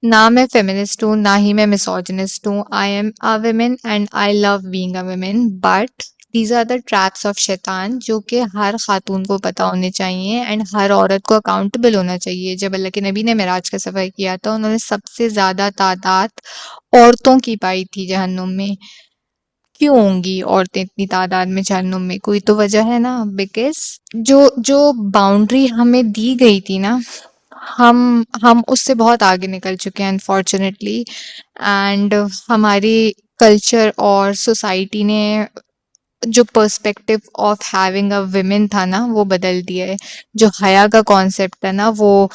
ना मैं फेमिनिस्ट हूँ, ना ही मैं मिसोजिनिस्ट हूँ। I am a woman and I love being a woman, but these are the traps of शैतान जो कि हर खातून को पता होने चाहिए एंड हर औरत को अकाउंटेबल होना चाहिए। जब अल्लाह के नबी ने मेराज का सफ़र किया था, उन्होंने सबसे ज़्यादा तादाद औरतों की पाई थी जहन्नुम में। क्यों होंगी औरतें इतनी तादाद में जहन्नुम में? कोई तो वजह है ना। बिकॉज जो जो बाउंड्री हमें दी गई थी ना, हम उससे बहुत आगे निकल चुके हैं अनफॉर्चुनेटली। एंड हमारी कल्चर और सोसाइटी ने जो perspective of having a women था ना, वो बदल दिया है। जो हया का कॉन्सेप्ट था ना, वो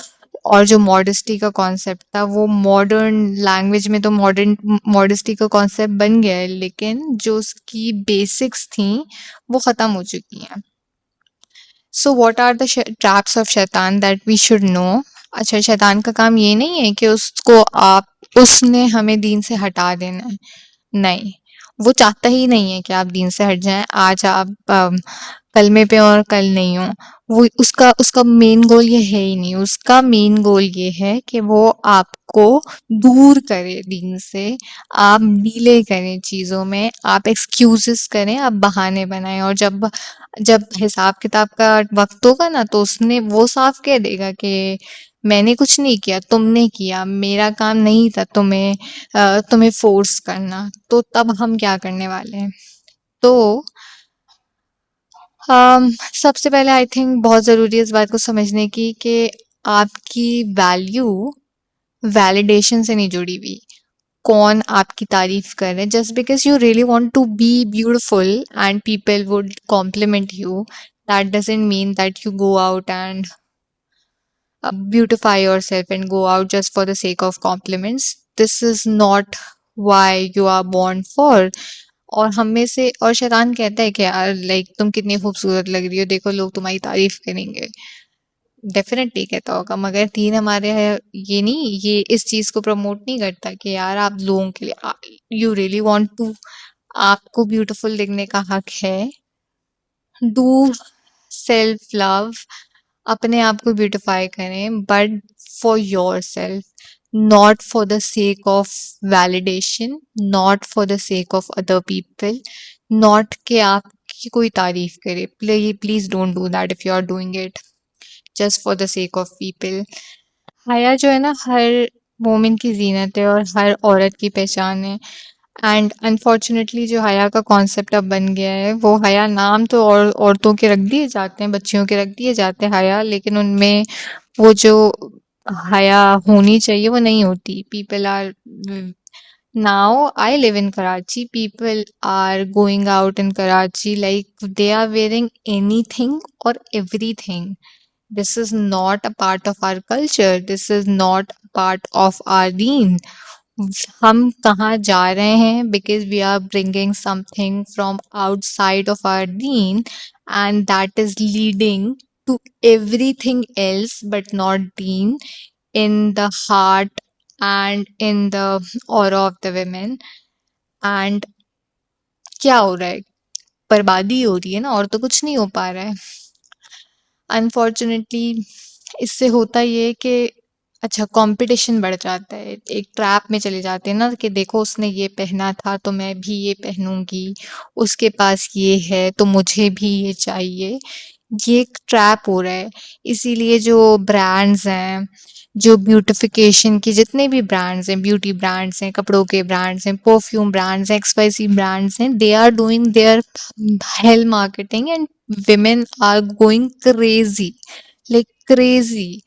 और जो मॉडेस्टी का कॉन्सेप्ट था, वो मॉडर्न लैंग्वेज में तो मॉडर्न मॉडेस्टी का कॉन्सेप्ट बन गया है, लेकिन जो उसकी बेसिक्स थी वो खत्म हो चुकी हैं। So what are the traps of शैतान दैट वी शुड नो? अच्छा, शैतान का काम ये नहीं है कि उसको आप उसने हमें दीन से हटा देना है। नहीं, वो चाहता ही नहीं है कि आप दीन से हट जाएं। आज आप कलमे पे और कल नहीं हो। वो उसका उसका मेन गोल ये है ही नहीं। उसका मेन गोल ये है कि वो आपको दूर करे दीन से। आप डीले करें चीज़ों में, आप एक्सक्यूजेस करें, आप बहाने बनाएं, और जब जब हिसाब किताब का वक्त होगा ना, तो उसने वो साफ कह देगा कि मैंने कुछ नहीं किया, तुमने किया। मेरा काम नहीं था तुम्हें फोर्स करना। तो तब हम क्या करने वाले हैं? तो सबसे पहले आई थिंक बहुत ज़रूरी है इस बात को समझने की कि आपकी वैल्यू वैलिडेशन से नहीं जुड़ी हुई। कौन आपकी तारीफ कर रहे हैं? Just because you really want to be beautiful and people would compliment you, that doesn't mean that you go out and beautify yourself and go out just for the sake of compliments. This is not why you are born for. और हम में से और शैतान कहता है कि यार लाइक तुम कितनी खूबसूरत लग रही हो, देखो लोग तुम्हारी तारीफ करेंगे। डेफिनेटली कहता होगा, मगर दीन हमारे है ये नहीं, ये इस चीज को प्रमोट नहीं करता कि यार आप लोगों के लिए यू रियली वांट टू, आपको ब्यूटीफुल दिखने का हक है। डू सेल्फ लव, अपने आप को ब्यूटिफाई करें, but for yourself, not for the sake of validation, not for the sake of other people, not कि आपकी कोई तारीफ करे। Please please don't do that if you are doing it just for the sake of people. हया जो है ना, हर मोमिन की जीनत है और हर औरत की पहचान है। एंड अनफॉर्चुनेटली जो हया का कॉन्सेप्ट अब बन गया है, वो हया नाम तो और औरतों के रख दिए जाते हैं, बच्चियों के रख दिए जाते हैं हया, लेकिन उनमें वो जो हया होनी चाहिए वो नहीं होती। People are now, I live in Karachi, people are going out in Karachi like they are wearing anything और everything. This is not a part of our culture. This is not a part of our deen. हम कहाँ जा रहे हैं? Because we are bringing something from outside of our deen, and that is leading to everything else but not deen in the heart and in the aura of the women. And क्या हो रहा है? बर्बादी हो रही है ना, और तो कुछ नहीं हो पा रहा है। अनफॉर्चुनेटली इससे होता ये है कि अच्छा, कंपटीशन बढ़ जाता है। एक ट्रैप में चले जाते हैं ना कि देखो उसने ये पहना था तो मैं भी ये पहनूंगी, उसके पास ये है तो मुझे भी ये चाहिए। ये एक ट्रैप हो रहा है। इसीलिए जो ब्रांड्स हैं, जो ब्यूटिफिकेशन के जितने भी ब्रांड्स हैं, ब्यूटी ब्रांड्स हैं, कपड़ों के ब्रांड्स हैं, परफ्यूम ब्रांड्स हैं, एक्सवाइजी ब्रांड्स हैं, they are doing their hell marketing and women are going crazy, like crazy.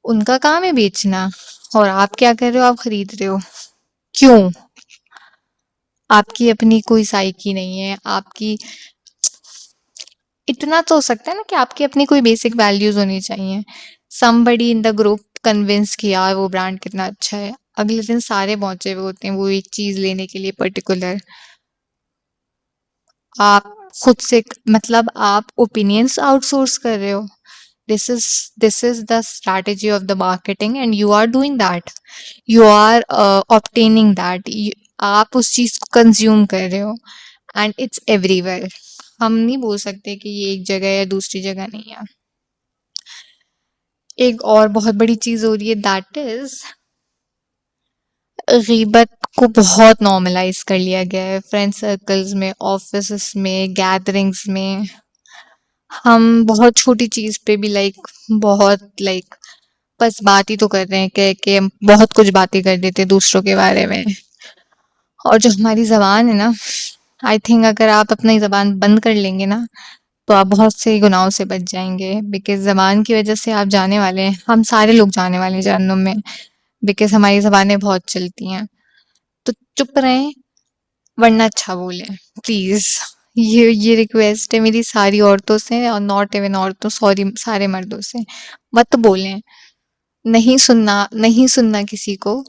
उनका काम है बेचना, और आप क्या कर रहे हो? आप खरीद रहे हो। क्यों? आपकी अपनी कोई साइकी नहीं है। आपकी इतना तो हो सकता है ना कि आपकी अपनी कोई बेसिक वैल्यूज होनी चाहिए। somebody in the group convince किया यार वो ब्रांड कितना अच्छा है, अगले दिन सारे पहुंचे हुए होते हैं वो एक चीज लेने के लिए पर्टिकुलर। आप खुद से मतलब आप ओपिनियंस आउटसोर्स कर रहे हो। This is the strategy of the marketing and you are doing that. You are obtaining that. आप उस चीज को कंज्यूम कर रहे हो एंड इट्स एवरीवेयर। हम नहीं बोल सकते कि ये एक जगह या दूसरी जगह नहीं है। एक और बहुत बड़ी चीज हो रही है, दैट इज गीबत को बहुत नॉर्मलाइज कर लिया गया है फ्रेंड सर्कल्स में, ऑफिस में, गैदरिंग्स में। हम बहुत छोटी चीज पे भी बहुत बस बात ही तो कर रहे हैं, कह के हम बहुत कुछ बातें कर देते हैं दूसरों के बारे में। और जो हमारी जबान है ना, आई थिंक अगर आप अपनी जबान बंद कर लेंगे ना, तो आप बहुत से गुनाहों से बच जाएंगे। बिकॉज जबान की वजह से आप जाने वाले हैं, हम सारे लोग जाने वाले हैं जहन्नुम में। बिकॉज हमारी जबानें बहुत चलती हैं। तो चुप रहें, वरना अच्छा बोलें, प्लीज। ये रिक्वेस्ट है मेरी सारी औरतों से, और नॉट इवन औरतों, सॉरी, सारे मर्दों से। मत बोलें, नहीं सुनना किसी को,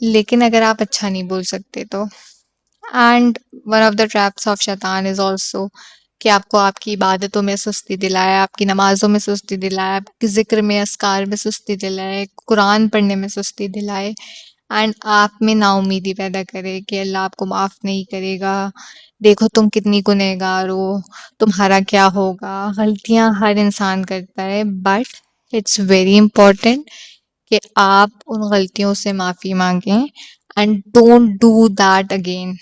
लेकिन अगर आप अच्छा नहीं बोल सकते तो। And one of the traps of शैतान इज ऑल्सो कि आपको आपकी इबादतों में सुस्ती दिलाए, आपकी नमाजों में सुस्ती दिलाए, आपकी जिक्र में, अस्कार में सुस्ती दिलाए, कुरान पढ़ने में सुस्ती दिलाए, एंड आप में नाउमीदी पैदा करे कि अल्लाह आपको माफ नहीं करेगा, देखो तुम कितनी गुनहगार हो, तुम्हारा क्या होगा। गलतियां हर इंसान करता है, बट इट्स वेरी इंपॉर्टेंट कि आप उन गलतियों से माफी मांगें, and don't do that again,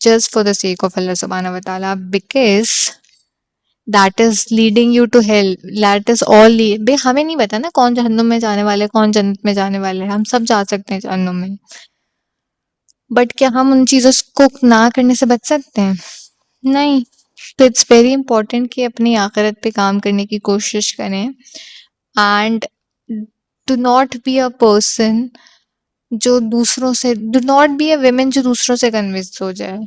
just for the sake of Allah subhanahu wa ta'ala, because that is leading you to hell. That is all बे हमें नहीं पता ना कौन जहन्नुम में जाने वाले, कौन जन्नत में जाने वाले। हम सब जा सकते हैं जहन्नुम में, बट क्या हम उन चीजों को ना करने से बच सकते हैं? नहीं। तो इट्स वेरी इंपॉर्टेंट कि अपनी आखिरत पे काम करने की कोशिश करें, and do not be a person जो दूसरों से, do not be a women जो दूसरों से कन्विंस हो जाए।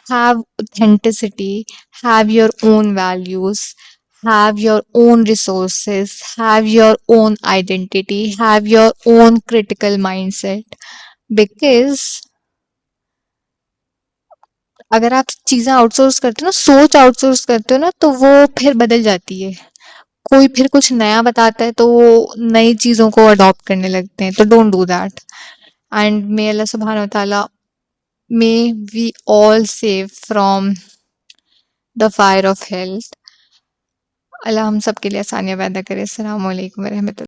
Have authenticity, have your own values, have your own resources, have your own identity, have your own critical mindset. Because अगर आप चीजें आउटसोर्स करते हो ना, सोच आउटसोर्स करते हो ना, तो वो फिर बदल जाती है। कोई फिर कुछ नया बताता है तो वो नई चीजों को अडॉप्ट करने लगते हैं, तो don't do that. And may Allah सुब्हानहू व तआला, may we all save from the fire of hell. Allah हम सब के लिए आसानियाँ पैदा करे। अस्सलाम वालेकुम व रहमतुल्लाह।